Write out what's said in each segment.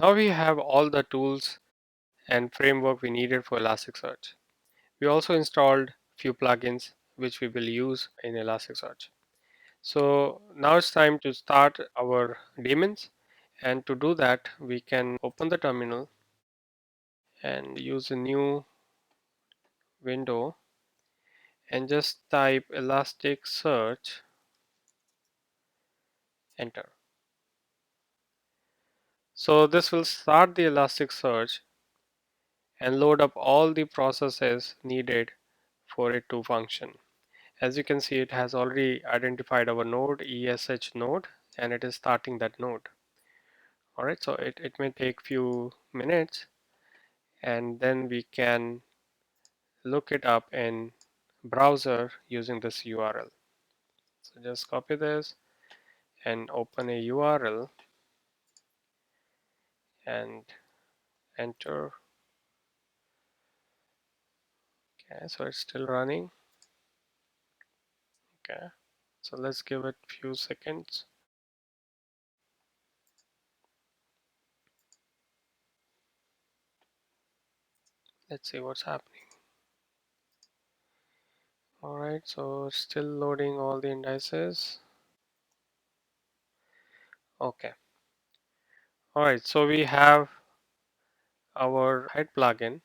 Now we have all the tools and framework we needed for Elasticsearch. We also installed few plugins which we will use in Elasticsearch. So now it's time to start our daemons, and to do that we can open the terminal and use a new window and just type Elasticsearch, enter. So this will start the Elasticsearch and load up all the processes needed for it to function. As you can see, it has already identified our node, ESH node, and it is starting that node. All right, so it may take few minutes, and then we can look it up in browser using this URL. So just copy this and open a URL and enter. Okay, so it's still running. Okay, so let's give it few seconds. Let's see what's happening. All right, so still loading all the indices. Okay. All right, so we have our Hive plugin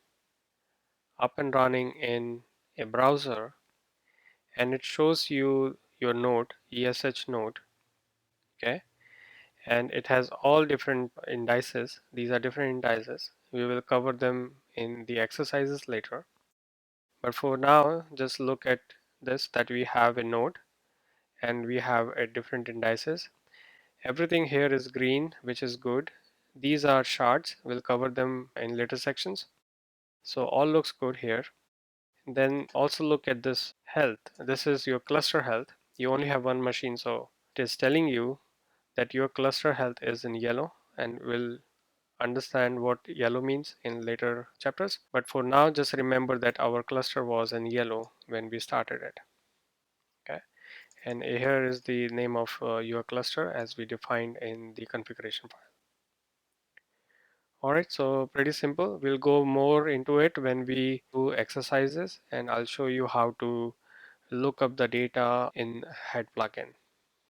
up and running in a browser, and it shows you your node, ESH node. Okay, and it has all different indices. These are different indices. We will cover them in the exercises later. But for now, just look at this, that we have a node and we have a different indices. Everything here is green, which is good. These are shards. We'll cover them in later sections. So all looks good here. Then also look at this health. This is your cluster health. You only have one machine, so it is telling you that your cluster health is in yellow, and we'll understand what yellow means in later chapters. But for now, just remember that our cluster was in yellow when we started it. Okay, and here is the name of your cluster as we defined in the configuration file. All right, so pretty simple. We'll go more into it when we do exercises, and I'll show you how to look up the data in Hive plugin.